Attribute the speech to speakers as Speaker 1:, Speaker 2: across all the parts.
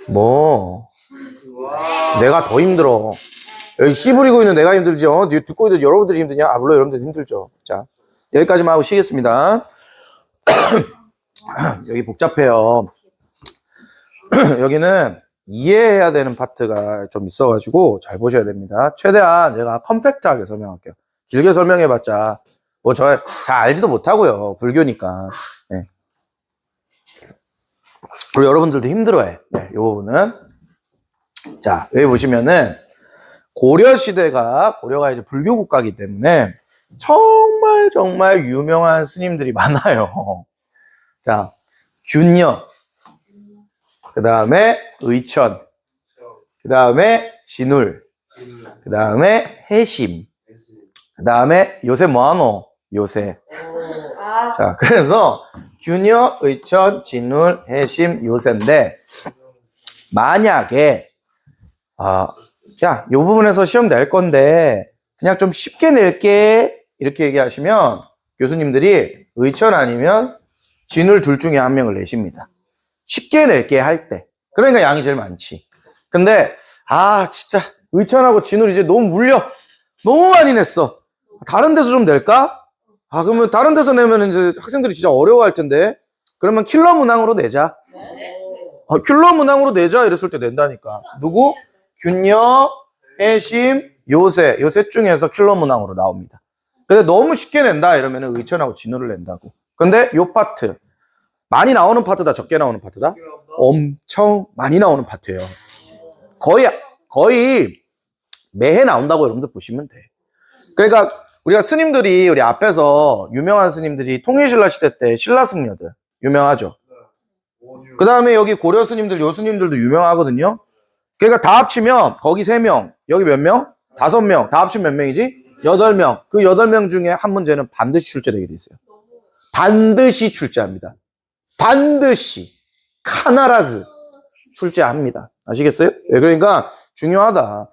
Speaker 1: 뭐 내가 더 힘들어. 여기 씨 부리고 있는 내가 힘들지. 듣고 있는 여러분들이 힘드냐? 아, 물론 여러분들 힘들죠. 자, 여기까지만 하고 쉬겠습니다. 여기 복잡해요. 여기는 이해해야 되는 파트가 좀 있어가지고 잘 보셔야 됩니다. 최대한 제가 컴팩트하게 설명할게요. 길게 설명해봤자 뭐 저 잘 알지도 못하고요. 불교니까. 네. 그리고 여러분들도 힘들어해. 네, 이 부분은. 자, 여기 보시면은 고려가 이제 불교 국가이기 때문에 정말 유명한 스님들이 많아요. 자, 균여, 그 다음에 의천, 그 다음에 진울, 그 다음에 해심, 그 다음에 요새 뭐하노? 요새. 자, 그래서 균여, 의천, 진울, 해심, 요새인데 만약에 야, 이 부분에서 시험 낼 건데 그냥 좀 쉽게 낼게 이렇게 얘기하시면 교수님들이 의천 아니면 진울 둘 중에 한 명을 내십니다. 쉽게 낼게 할 때. 그러니까 양이 제일 많지. 근데 진짜 의천하고 진울 이제 너무 물려. 너무 많이 냈어. 다른 데서 좀 낼까? 그러면 다른 데서 내면 이제 학생들이 진짜 어려워할 텐데. 그러면 킬러 문항으로 내자. 킬러 문항으로 내자 이랬을 때 낸다니까. 누구? 균여, 해심, 요새. 요 셋 중에서 킬러 문항으로 나옵니다. 근데 너무 쉽게 낸다 이러면 의천하고 진울을 낸다고. 근데 요 파트 많이 나오는 파트다, 적게 나오는 파트다? 엄청 많이 나오는 파트예요. 거의 매해 나온다고 여러분들 보시면 돼. 그러니까 우리가 스님들이 우리 앞에서 유명한 스님들이 통일신라 시대 때 신라승려들 유명하죠. 그 다음에 여기 고려 스님들, 요 스님들도 유명하거든요. 그러니까 다 합치면 거기 3명, 여기 몇 명? 5명. 다 합치면 몇 명이지? 8명. 그 8명 중에 한 문제는 반드시 출제되게 돼 있어요. 반드시 출제합니다. 반드시 카나라즈 출제합니다. 아시겠어요? 그러니까 중요하다.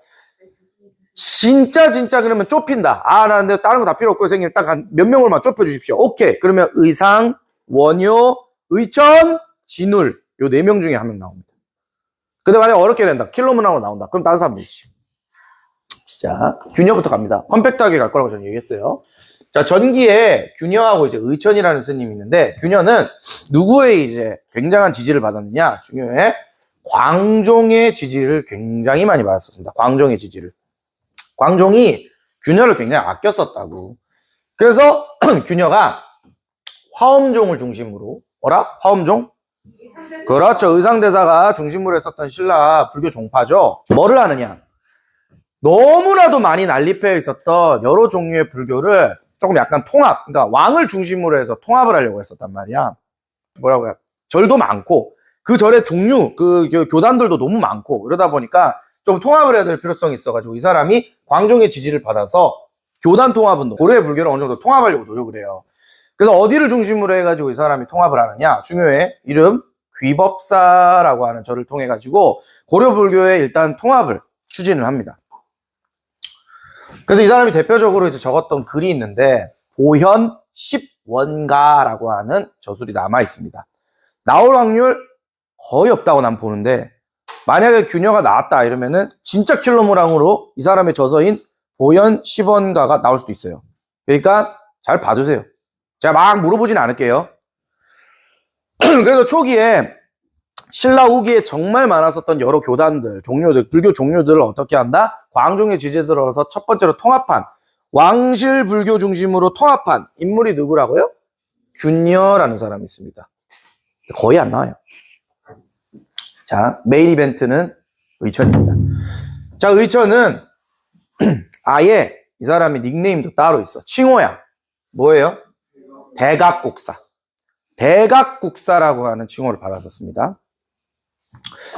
Speaker 1: 진짜 그러면 좁힌다. 나 근데 다른 거 다 필요 없고 선생님 딱 한 몇 명을만 좁혀 주십시오. 오케이. 그러면 의상, 원효, 의천, 진울 요 4명 중에 한 명 나옵니다. 근데 만약에 어렵게 낸다. 킬러 문항으로 나온다. 그럼 다른 사람 있지. 자, 균여부터 갑니다. 컴팩트하게 갈 거라고 저는 얘기했어요. 자, 전기에 균여하고 이제 의천이라는 스님이 있는데, 균여는 누구의 이제 굉장한 지지를 받았느냐? 중요해. 광종의 지지를 굉장히 많이 받았었습니다. 광종의 지지를. 광종이 균여를 굉장히 아껴 썼다고. 그래서 균여가 화엄종을 중심으로, 화엄종? 그렇죠. 의상대사가 중심으로 했었던 신라 불교 종파죠. 뭐를 하느냐? 너무나도 많이 난립해 있었던 여러 종류의 불교를 조금 약간 통합, 그러니까 왕을 중심으로 해서 통합을 하려고 했었단 말이야. 뭐라고 해야? 절도 많고, 그 절의 종류, 그 교단들도 너무 많고, 그러다 보니까 좀 통합을 해야 될 필요성이 있어가지고 이 사람이 광종의 지지를 받아서 교단 통합운동, 고려의 불교를 어느 정도 통합하려고 노력을 해요. 그래서 어디를 중심으로 해가지고 이 사람이 통합을 하느냐? 중요해. 이름, 귀법사라고 하는 절을 통해가지고 고려 불교의 일단 통합을 추진을 합니다. 그래서 이 사람이 대표적으로 이제 적었던 글이 있는데 보현 10원가라고 하는 저술이 남아 있습니다. 나올 확률 거의 없다고 난 보는데 만약에 균여가 나왔다 이러면은 진짜 킬러무랑으로 이 사람의 저서인 보현 10원가가 나올 수도 있어요. 그러니까 잘 봐주세요. 제가 막 물어보진 않을게요. 그래서 초기에 신라 후기에 정말 많았었던 여러 교단들, 종류들, 불교 종류들을 어떻게 한다? 광종의 지지에 들어서 첫 번째로 통합한 왕실 불교 중심으로 통합한 인물이 누구라고요? 균여라는 사람이 있습니다. 거의 안 나와요. 자, 메인 이벤트는 의천입니다. 자, 의천은 아예 이 사람의 닉네임도 따로 있어. 칭호야. 뭐예요? 대각국사. 대각국사라고 하는 칭호를 받았었습니다.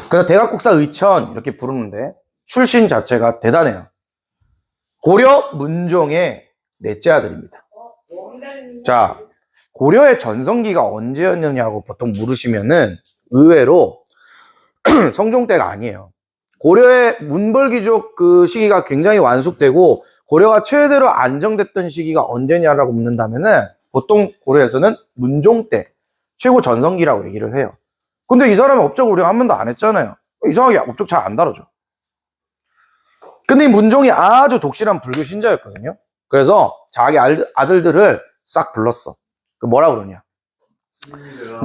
Speaker 1: 그래서 대각국사 의천 이렇게 부르는데 출신 자체가 대단해요. 고려 문종의 넷째 아들입니다. 자, 고려의 전성기가 언제였느냐고 보통 물으시면은 의외로 성종 때가 아니에요. 고려의 문벌귀족 그 시기가 굉장히 완숙되고 고려가 최대로 안정됐던 시기가 언제냐라고 묻는다면은 보통 고려에서는 문종 때 최고 전성기라고 얘기를 해요. 근데 이 사람이 업적을 우리가 한 번도 안 했잖아요. 이상하게 업적 잘 안 다뤄줘. 근데 이 문종이 아주 독실한 불교 신자였거든요. 그래서 자기 아들들을 싹 불렀어. 그 뭐라 그러냐.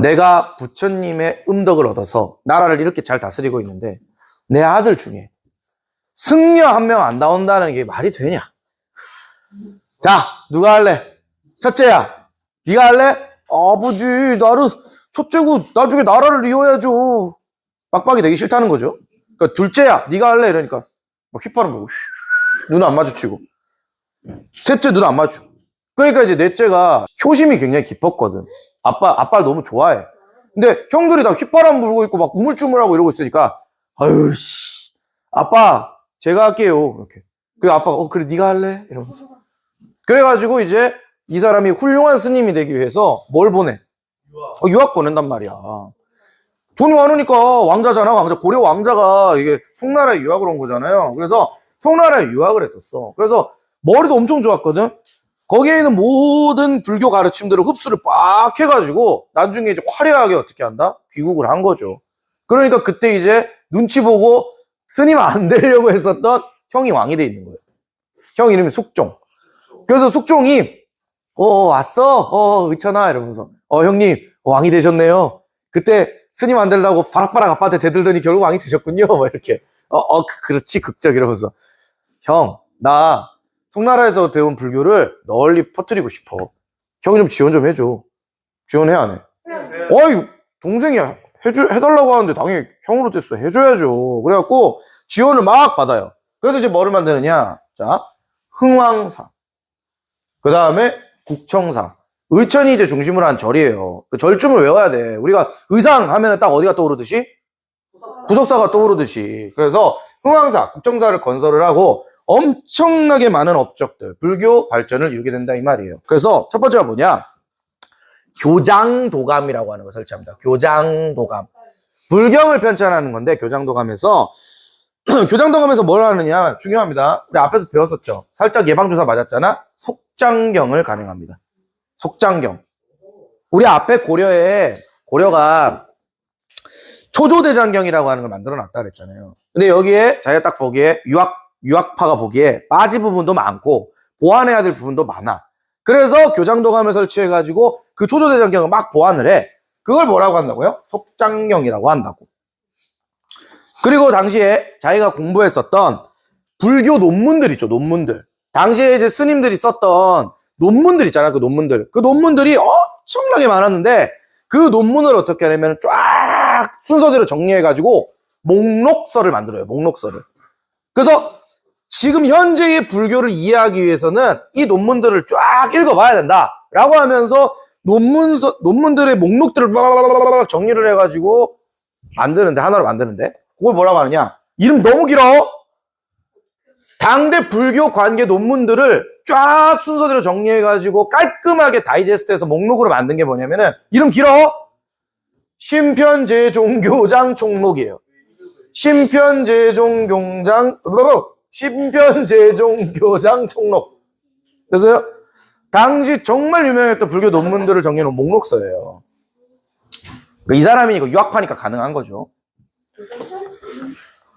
Speaker 1: 내가 부처님의 음덕을 얻어서 나라를 이렇게 잘 다스리고 있는데 내 아들 중에 승려 한 명 안 나온다는 게 말이 되냐. 자, 누가 할래? 첫째야, 네가 할래? 아버지, 나를 첫째고 나중에 나라를 이어야죠. 빡빡이 되기 싫다는 거죠. 그러니까 둘째야, 네가 할래? 이러니까 막 휘파람 불고 눈 안 마주치고, 셋째 눈 안 마주치고. 그러니까 이제 넷째가 효심이 굉장히 깊었거든. 아빠를 너무 좋아해. 근데 형들이 다 휘파람 불고 있고 막 우물쭈물하고 이러고 있으니까 아유 씨, 아빠 제가 할게요. 이렇게. 그 아빠가 그래 네가 할래? 이러면서. 그래가지고 이제 이 사람이 훌륭한 스님이 되기 위해서 뭘 보내? 유학 보낸단 말이야. 돈이 많으니까 왕자잖아. 왕자. 고려 왕자가 이게 송나라에 유학을 온 거잖아요. 그래서 송나라에 유학을 했었어. 그래서 머리도 엄청 좋았거든. 거기에 있는 모든 불교 가르침들을 흡수를 빡 해가지고 나중에 이제 화려하게 어떻게 한다? 귀국을 한 거죠. 그러니까 그때 이제 눈치 보고 스님 안 되려고 했었던 형이 왕이 돼 있는 거예요. 형 이름이 숙종. 그래서 숙종이 왔어? 의천아 이러면서 형님 왕이 되셨네요. 그때 스님 안 되려고 바락바락 아빠한테 대들더니 결국 왕이 되셨군요. 뭐 이렇게 그렇지 극적 이러면서 형 나 송나라에서 배운 불교를 널리 퍼뜨리고 싶어. 형 좀 지원 좀 해줘. 지원해 안 해? 어이 동생이 해달라고 하는데 당연히 형으로 됐어. 해줘야죠. 그래갖고 지원을 막 받아요. 그래서 이제 뭐를 만드느냐. 자, 흥왕사. 그 다음에 국청사. 의천이 이제 중심으로 한 절이에요. 그 절중을 외워야 돼. 우리가 의상 하면은 딱 어디가 떠오르듯이? 부석사가 떠오르듯이. 그래서 흥왕사, 국청사를 건설을 하고 엄청나게 많은 업적들, 불교 발전을 이루게 된다 이 말이에요. 그래서 첫 번째가 뭐냐? 교장도감이라고 하는 걸 설치합니다. 교장도감. 불경을 편찬하는 건데 교장도감에서 교장도감에서 뭘 하느냐 중요합니다. 우리 앞에서 배웠었죠. 살짝 예방주사 맞았잖아. 속장경을 간행합니다. 속장경. 우리 앞에 고려가 초조대장경이라고 하는 걸 만들어 놨다 그랬잖아요. 근데 여기에 자기가 딱 보기에 유학파가 보기에 빠진 부분도 많고 보완해야 될 부분도 많아. 그래서 교장도감을 설치해가지고 그 초조대장경을 막 보완을 해. 그걸 뭐라고 한다고요? 속장경이라고 한다고. 그리고 당시에 자기가 공부했었던 불교 논문들 있죠, 논문들. 당시에 이제 스님들이 썼던 논문들 있잖아요, 그 논문들. 그 논문들이 엄청나게 많았는데 그 논문을 어떻게 하냐면 쫙 순서대로 정리해가지고 목록서를 만들어요, 목록서를. 그래서 지금 현재의 불교를 이해하기 위해서는 이 논문들을 쫙 읽어봐야 된다 라고 하면서 논문들의 목록들을 정리를 해가지고 만드는데, 하나로 만드는데 그걸 뭐라고 하느냐, 이름 너무 길어. 당대 불교 관계 논문들을 쫙 순서대로 정리해가지고 깔끔하게 다이제스트해서 목록으로 만든 게 뭐냐면은 이름 길어. 심편제종교장 총록이에요. 심편제종교장 총록. 그래서요, 당시 정말 유명했던 불교 논문들을 정리해놓은 목록서예요. 이 사람이 이거 유학파니까 가능한 거죠.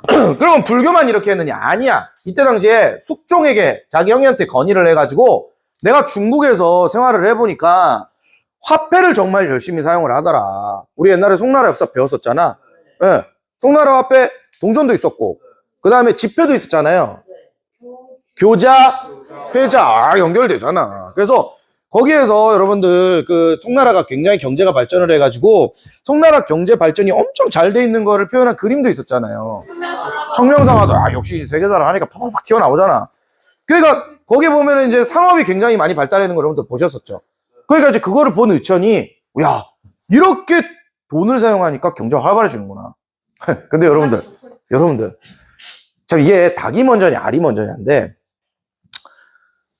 Speaker 1: 그러면 불교만 이렇게 했느냐? 아니야. 이때 당시에 숙종에게 자기 형님한테 건의를 해가지고 내가 중국에서 생활을 해보니까 화폐를 정말 열심히 사용을 하더라. 우리 옛날에 송나라 역사 배웠었잖아. 네. 송나라 화폐 동전도 있었고 그 다음에 지폐도 있었잖아요. 교자, 회자 연결되잖아. 그래서 거기에서 여러분들 그 송나라가 굉장히 경제가 발전을 해가지고 송나라 경제 발전이 엄청 잘 돼 있는 거를 표현한 그림도 있었잖아요. 청명상화도 역시 세계사를 하니까 팍팍 튀어나오잖아. 그러니까 거기 보면은 이제 상업이 굉장히 많이 발달하는 걸 여러분들 보셨었죠. 그러니까 이제 그거를 본 의천이 야 이렇게 돈을 사용하니까 경제가 활발해지는구나. 근데 여러분들 참 이게 닭이 먼저냐 알이 먼저냐인데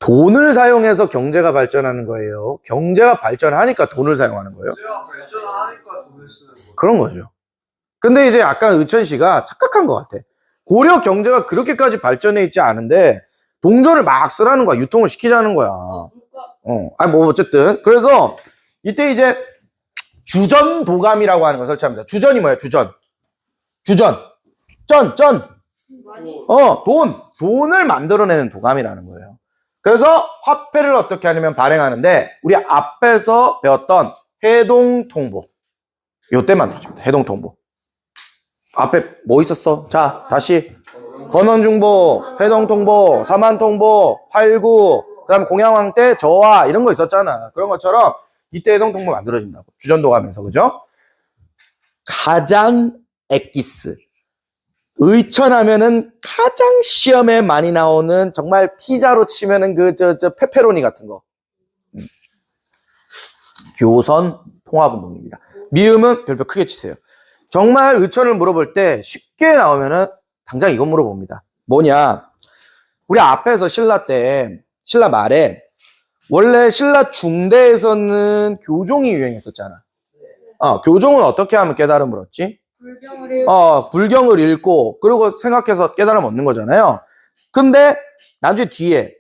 Speaker 1: 돈을 사용해서 경제가 발전하는 거예요? 경제가 발전하니까 돈을 사용하는 거예요?
Speaker 2: 경제가 발전하니까 돈을 쓰는 거예요.
Speaker 1: 그런 거죠. 근데 이제 약간 의천 씨가 착각한 것 같아. 고려 경제가 그렇게까지 발전해 있지 않은데 동전을 막 쓰라는 거야. 유통을 시키자는 거야. 뭐 어쨌든 그래서 이때 이제 주전도감이라고 하는 걸 설치합니다. 주전이 뭐예요? 주전. 돈을 만들어내는 도감이라는 거예요. 그래서 화폐를 어떻게 하냐면 발행하는데 우리 앞에서 배웠던 해동통보 요때 만들어집니다. 해동통보. 앞에 뭐 있었어? 자, 다시 건원중보, 해동통보, 사만통보, 활구, 그다음 공양왕 때 저하 이런 거 있었잖아. 그런 것처럼 이때 해동통보 만들어진다고. 주전도감에서 그죠? 가장 엑기스 의천하면은 가장 시험에 많이 나오는 정말 피자로 치면은 페페로니 같은 거. 교선 통합운동입니다. 미음은 별표 크게 치세요. 정말 의천을 물어볼 때 쉽게 나오면은 당장 이거 물어봅니다. 뭐냐? 우리 앞에서 신라 말에 원래 신라 중대에서는 교종이 유행했었잖아. 교종은 어떻게 하면 깨달음을 얻지? 불경을 읽고 그리고 생각해서 깨달음 얻는 거잖아요. 근데 나중에 뒤에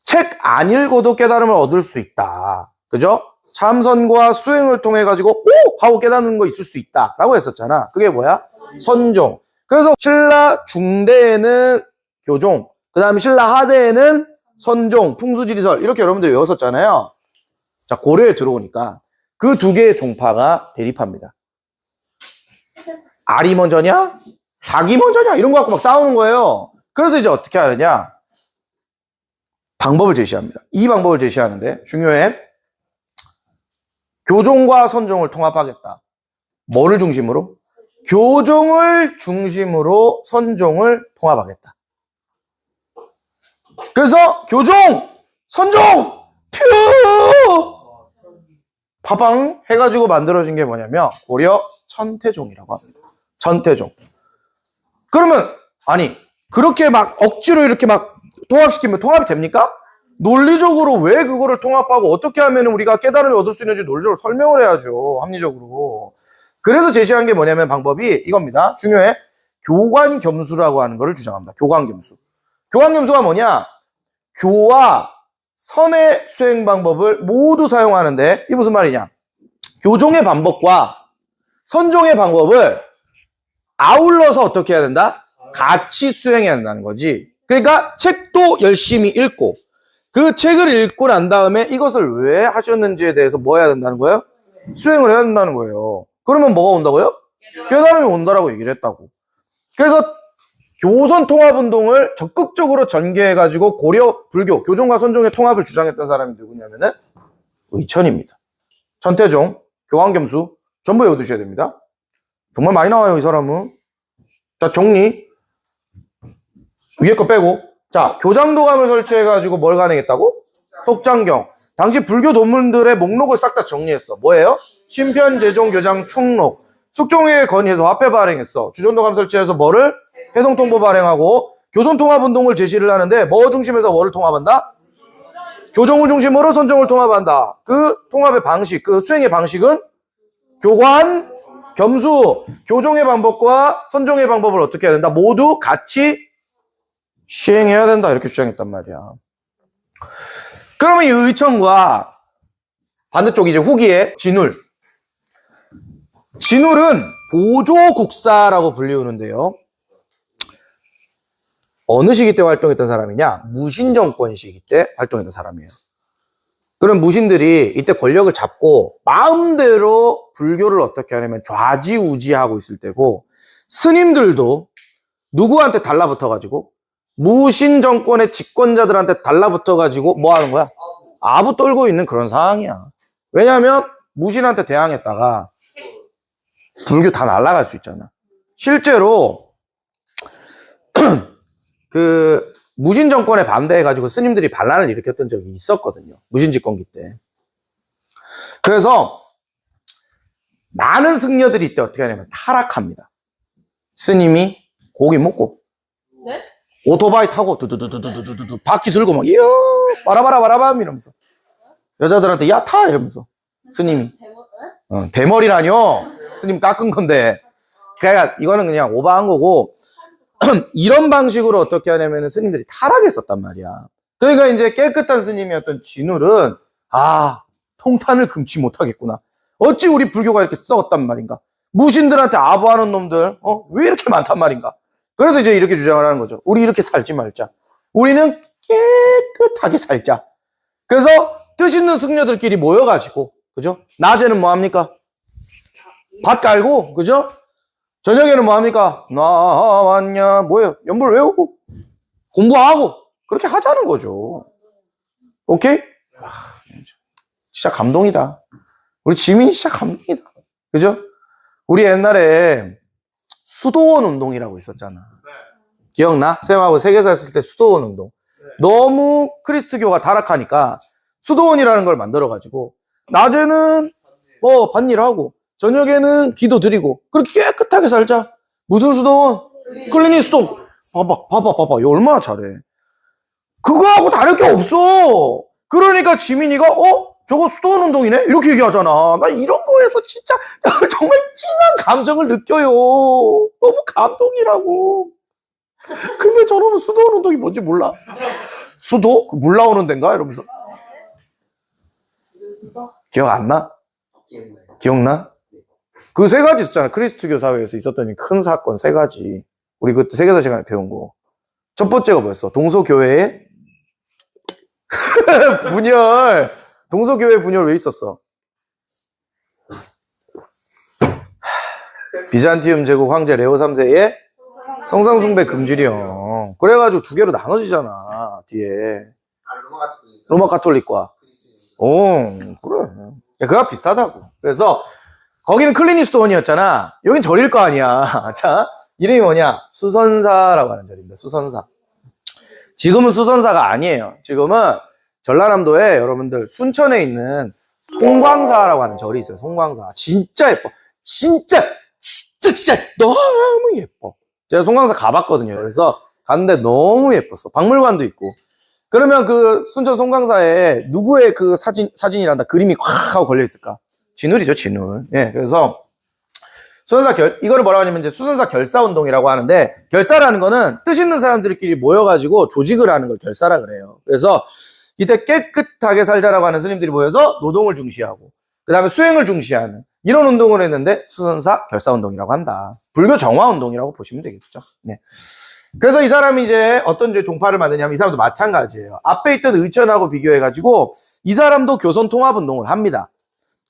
Speaker 1: 책 안 읽어도 깨달음을 얻을 수 있다. 그죠? 참선과 수행을 통해 가지고 오! 하고 깨닫는 거 있을 수 있다 라고 했었잖아. 그게 뭐야? 선종. 그래서 신라 중대에는 교종, 그 다음에 신라 하대에는 선종, 풍수지리설 이렇게 여러분들이 외웠었잖아요. 자, 고려에 들어오니까 그 두 개의 종파가 대립합니다. 알이 먼저냐? 닭이 먼저냐? 이런 거 갖고 막 싸우는 거예요. 그래서 이제 어떻게 하느냐? 방법을 제시합니다. 이 방법을 제시하는데 중요해. 교종과 선종을 통합하겠다. 뭐를 중심으로? 교종을 중심으로 선종을 통합하겠다. 그래서 교종, 선종, 퓨! 파방 해가지고 만들어진 게 뭐냐면 고려 천태종이라고 합니다. 천태종. 그러면 아니 그렇게 막 억지로 이렇게 막 통합시키면 통합이 됩니까? 논리적으로 왜 그거를 통합하고 어떻게 하면 우리가 깨달음을 얻을 수 있는지 논리적으로 설명을 해야죠. 합리적으로. 그래서 제시한 게 뭐냐면 방법이 이겁니다. 중요해. 교관겸수라고 하는 거를 주장합니다. 교관겸수. 교관겸수가 뭐냐? 교와 선의 수행 방법을 모두 사용하는데 이게 무슨 말이냐? 교종의 방법과 선종의 방법을 아울러서 어떻게 해야 된다? 같이 수행해야 된다는 거지. 그러니까 책도 열심히 읽고 그 책을 읽고 난 다음에 이것을 왜 하셨는지에 대해서 뭐 해야 된다는 거예요? 수행을 해야 된다는 거예요. 그러면 뭐가 온다고요? 깨달음이 온다라고 얘기를 했다고. 그래서 교선 통합운동을 적극적으로 전개해가지고 고려 불교, 교종과 선종의 통합을 주장했던 사람이 누구냐면은 의천입니다. 천태종, 교관겸수 전부 외워두셔야 됩니다. 정말 많이 나와요, 이 사람은. 자, 정리. 위에 거 빼고. 자, 교장도감을 설치해가지고 뭘 가능했다고? 속장경. 당시 불교 논문들의 목록을 싹 다 정리했어. 뭐예요? 신편, 제종, 교장, 총록. 숙종회에 건의해서 화폐 발행했어. 주전도감 설치해서 뭐를? 해동통보 발행하고 교선통합운동을 제시를 하는데 뭐 중심에서 뭐를 통합한다? 교종을 중심으로 선종을 통합한다. 그 통합의 방식, 그 수행의 방식은 교관, 겸수, 교종의 방법과 선종의 방법을 어떻게 해야 된다? 모두 같이 시행해야 된다. 이렇게 주장했단 말이야. 그러면 이 의천과 반대쪽 이제 후기에 진울. 진울은 보조국사라고 불리우는데요. 어느 시기 때 활동했던 사람이냐? 무신정권 시기 때 활동했던 사람이에요. 그런 무신들이 이때 권력을 잡고 마음대로 불교를 어떻게 하냐면 좌지우지하고 있을 때고 스님들도 누구한테 달라붙어가지고 무신정권의 집권자들한테 달라붙어가지고 뭐 하는 거야? 아부 떨고 있는 그런 상황이야. 왜냐하면 무신한테 대항했다가 불교 다 날아갈 수 있잖아. 실제로 그 무신 정권에 반대해가지고 스님들이 반란을 일으켰던 적이 있었거든요. 무신 집권기 때. 그래서 많은 승려들이 이때 어떻게 하냐면 타락합니다. 스님이 고기 먹고
Speaker 3: 네?
Speaker 1: 오토바이 타고 두두두두두두두 바퀴 들고 막 이야 바라바라바라밤 이러면서 여자들한테 야 타 이러면서 스님이 대머리라뇨. 스님 깎은 건데. 그러니까 이거는 그냥 오버한 거고 이런 방식으로 어떻게 하냐면 스님들이 타락했었단 말이야. 그러니까 이제 깨끗한 스님이었던 진울은 통탄을 금치 못하겠구나. 어찌 우리 불교가 이렇게 썩었단 말인가. 무신들한테 아부하는 놈들 왜 이렇게 많단 말인가. 그래서 이제 이렇게 주장을 하는 거죠. 우리 이렇게 살지 말자. 우리는 깨끗하게 살자. 그래서 뜻있는 승려들끼리 모여가지고, 그죠? 낮에는 뭐 합니까? 밭 깔고, 그죠? 저녁에는 뭐 합니까? 나왔냐? 뭐예요? 연불 외우고, 공부하고, 그렇게 하자는 거죠. 오케이? 진짜 감동이다. 우리 지민이 진짜 감동이다. 그죠? 우리 옛날에 수도원 운동이라고 있었잖아. 기억나? 쌤하고 세계사 했을 때 수도원 운동. 너무 크리스트교가 타락하니까 수도원이라는 걸 만들어가지고 낮에는 밭일하고 저녁에는 기도 드리고 그렇게 깨끗하게 살자. 무슨 수도원? 클리닝 수도. 봐봐. 이거 얼마나 잘해. 그거하고 다를 게 없어. 그러니까 지민이가 저거 수도원 운동이네? 이렇게 얘기하잖아. 나 이런 거에서 진짜 정말 찡한 감정을 느껴요. 너무 감동이라고. 근데 저놈은 수도원 운동이 뭔지 몰라. 수도? 물 나오는 데인가? 이러면서. 기억 안 나? 기억나? 그 세 가지 있었잖아. 크리스트교 사회에서 있었던 큰 사건 세 가지. 우리 그때 세계사 시간에 배운 거. 첫 번째가 뭐였어? 동서교회의 분열. 동서교회 분열 왜 있었어? 비잔티움 제국 황제 레오 3세의 성상숭배 금지령. 그래가지고 두 개로 나눠지잖아, 뒤에. 로마 가톨릭과. 그래. 야, 그거 비슷하다고. 그래서, 거기는 클리니스톤이었잖아. 여긴 절일 거 아니야. 자, 이름이 뭐냐? 수선사라고 하는 절입니다. 수선사. 지금은 수선사가 아니에요. 지금은 전라남도에 여러분들 순천에 있는 송광사라고 하는 절이 있어요. 송광사. 진짜 예뻐. 진짜 너무 예뻐. 제가 송광사 가봤거든요. 그래서 갔는데 너무 예뻤어. 박물관도 있고. 그러면 그 순천 송광사에 누구의 그 사진이란다 그림이 콱 하고 걸려 있을까? 진울이죠, 진울. 예, 그래서 이거를 뭐라고 하냐면 이제 수선사 결사운동이라고 하는데, 결사라는 거는 뜻 있는 사람들끼리 모여가지고 조직을 하는 걸 결사라 그래요. 그래서 이때 깨끗하게 살자라고 하는 스님들이 모여서 노동을 중시하고, 그 다음에 수행을 중시하는 이런 운동을 했는데 수선사 결사운동이라고 한다. 불교 정화운동이라고 보시면 되겠죠. 네. 그래서 이 사람이 이제 어떤 종파를 만드냐면 이 사람도 마찬가지예요. 앞에 있던 의천하고 비교해가지고 이 사람도 교선 통합운동을 합니다.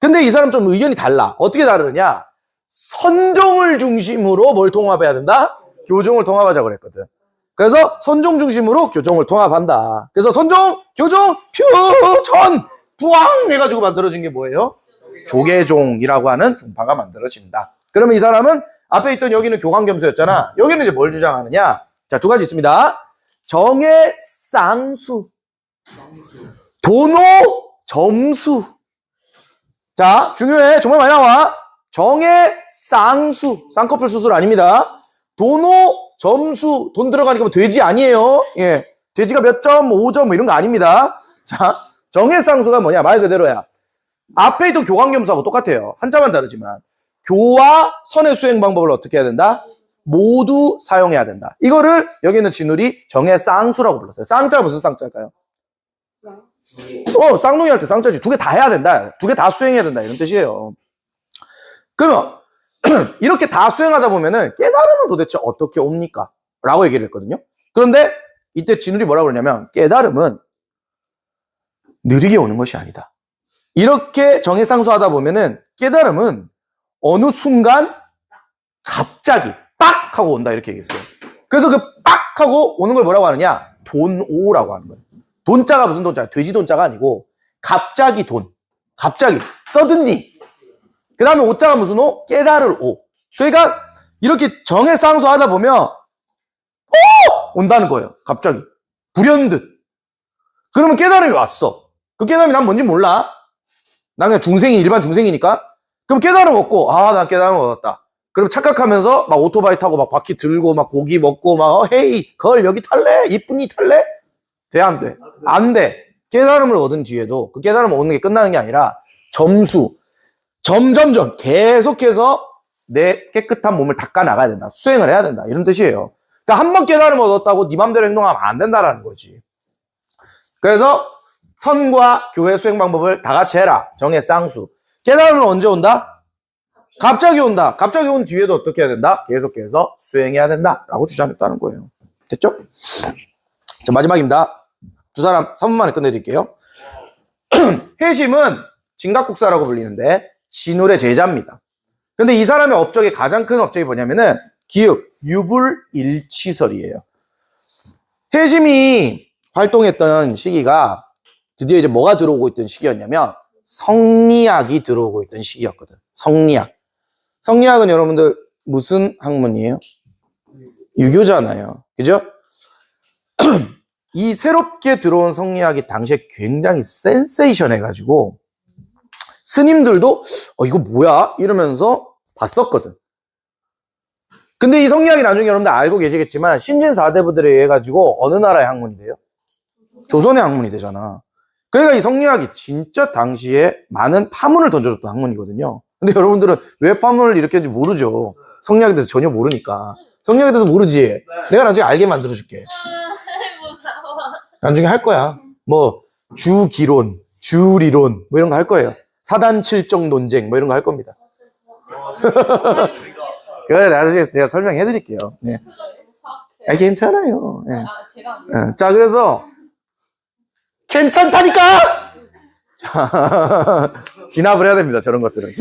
Speaker 1: 근데 이 사람 좀 의견이 달라. 어떻게 다르냐? 선종을 중심으로 뭘 통합해야 된다? 교종을 통합하자고 그랬거든. 그래서 선종 중심으로 교종을 통합한다. 그래서 선종, 교종, 표전, 부왕 해가지고 만들어진 게 뭐예요? 조계종이라고 하는 종파가 만들어진다. 그러면 이 사람은 앞에 있던 여기는 교광겸수였잖아. 여기는 이제 뭘 주장하느냐? 자, 두 가지 있습니다. 정의 쌍수, 도노 점수. 자, 중요해. 정말 많이 나와. 정의 쌍수, 쌍꺼풀 수술 아닙니다. 도노 점수, 돈 들어가니까 뭐 돼지 아니에요. 예, 돼지가 몇 점, 5점 뭐 이런 거 아닙니다. 자, 정의 쌍수가 뭐냐? 말 그대로야. 앞에 있던 교광겸수하고 똑같아요. 한자만 다르지만 교와 선의 수행 방법을 어떻게 해야 된다? 모두 사용해야 된다. 이거를 여기 있는 진울이 정의 쌍수라고 불렀어요. 쌍자가 무슨 쌍자일까요? 쌍둥이 할 때 쌍자지. 두 개 다 해야 된다. 두 개 다 수행해야 된다. 이런 뜻이에요. 그러면 이렇게 다 수행하다 보면은 깨달음은 도대체 어떻게 옵니까? 라고 얘기를 했거든요. 그런데 이때 진울이 뭐라고 그러냐면 깨달음은 느리게 오는 것이 아니다. 이렇게 정해상수하다 보면은 깨달음은 어느 순간 갑자기 빡 하고 온다 이렇게 얘기했어요. 그래서 그 빡 하고 오는 걸 뭐라고 하느냐? 돈오라고 하는 거예요. 돈자가 무슨 돈자야? 돼지 돈자가 아니고 갑자기 돈. 갑자기 서든리. 그 다음에 오자가 무슨 오? 깨달을 오. 그러니까 이렇게 정해상수하다 보면 온다는 거예요. 갑자기 불현듯. 그러면 깨달음이 왔어. 그 깨달음이 난 뭔지 몰라. 난 그냥 일반 중생이니까. 그럼 깨달음 얻고, 난 깨달음 얻었다. 그럼 착각하면서 막 오토바이 타고 막 바퀴 들고 막 고기 먹고 막 헤이 걸 여기 탈래? 이쁜이 탈래? 돼 안 돼? 안 돼. 깨달음을 얻은 뒤에도 그 깨달음을 얻는 게 끝나는 게 아니라 점수 점점점 계속해서 내 깨끗한 몸을 닦아 나가야 된다. 수행을 해야 된다. 이런 뜻이에요. 그러니까 한 번 깨달음 얻었다고 네 맘대로 행동하면 안 된다라는 거지. 그래서 선과 교회 수행 방법을 다 같이 해라. 정의 쌍수. 깨달음은 언제 온다? 갑자기 온다. 갑자기 온 뒤에도 어떻게 해야 된다? 계속해서 수행해야 된다. 라고 주장했다는 거예요. 됐죠? 자, 마지막입니다. 두 사람 3분 만에 끝내드릴게요. 해심은 진각국사라고 불리는데 진울의 제자입니다. 근데 이 사람의 업적이 가장 큰 업적이 뭐냐면은 기읍, 유불일치설이에요. 해심이 활동했던 시기가 드디어 이제 뭐가 들어오고 있던 시기였냐면 성리학이 들어오고 있던 시기였거든. 성리학. 성리학은 여러분들 무슨 학문이에요? 유교잖아요. 그죠? 이 새롭게 들어온 성리학이 당시에 굉장히 센세이션해가지고 스님들도 이거 뭐야? 이러면서 봤었거든. 근데 이 성리학이 나중에 여러분들 알고 계시겠지만 신진 4대부들에 의해 가지고 어느 나라의 학문이 돼요? 조선의 학문이 되잖아. 그러니까 이 성리학이 진짜 당시에 많은 파문을 던져줬던 학문이거든요. 근데 여러분들은 왜 파문을 일으켰는지 모르죠. 성리학에 대해서 전혀 모르니까. 성리학에 대해서 모르지? 내가 나중에 알게 만들어줄게. 나중에 할 거야. 뭐 주기론, 주리론 뭐 이런 거 할 거예요. 사단칠정 논쟁 뭐 이런 거 할 겁니다. 그래 나중에 제가 설명해 드릴게요. 네. 괜찮아요. 네. 자, 그래서 괜찮다니까! 진압을 해야 됩니다. 저런 것들은.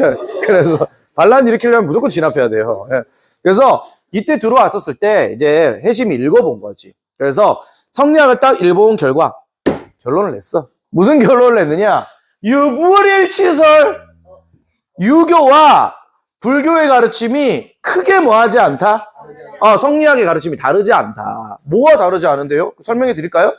Speaker 1: 그래서 반란 일으키려면 무조건 진압해야 돼요. 네. 그래서 이때 들어왔었을 때 이제 해심이 읽어본 거지. 그래서 성리학을 딱 읽어본 결과 결론을 냈어. 무슨 결론을 냈느냐? 유불일치설, 유교와 불교의 가르침이 크게 뭐하지 않다? 성리학의 가르침이 다르지 않다. 뭐가 다르지 않은데요? 설명해 드릴까요?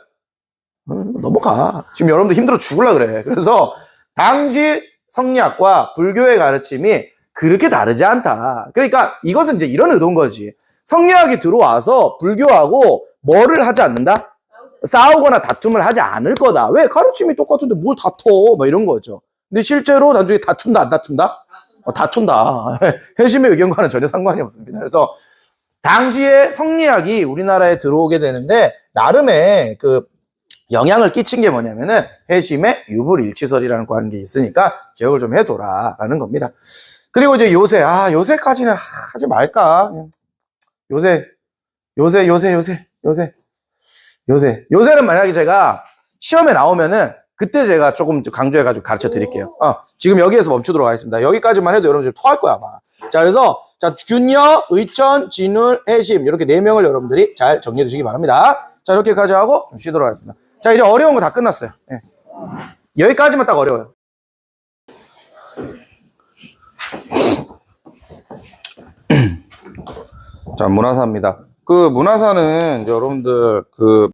Speaker 1: 넘어가. 지금 여러분들 힘들어 죽을라 그래. 그래서 당시 성리학과 불교의 가르침이 그렇게 다르지 않다. 그러니까 이것은 이제 이런 의도인 거지. 성리학이 들어와서 불교하고 뭐를 하지 않는다? 싸우거나 다툼을 하지 않을 거다. 왜? 가르침이 똑같은데 뭘 다퉈? 뭐 이런 거죠. 근데 실제로 나중에 다툰다, 안 다툰다? 다툰다. 해심의 의견과는 전혀 상관이 없습니다. 그래서 당시에 성리학이 우리나라에 들어오게 되는데 나름의 그 영향을 끼친 게 뭐냐면은 해심의 유불일치설이라는 관계 있으니까 기억을 좀 해둬라라는 겁니다. 그리고 이제 요새 요새까지는 하지 말까? 요새는 만약에 제가 시험에 나오면은 그때 제가 조금 강조해가지고 가르쳐 드릴게요. 지금 여기에서 멈추도록 하겠습니다. 여기까지만 해도 여러분들 토할 거야, 아마. 자, 그래서, 균여, 의천, 진울, 해심, 이렇게 4명을 여러분들이 잘 정리해 주시기 바랍니다. 자, 이렇게까지 하고 좀 쉬도록 하겠습니다. 자, 이제 어려운 거 다 끝났어요. 네. 여기까지만 딱 어려워요. 자, 문화사입니다. 그 문화사는 여러분들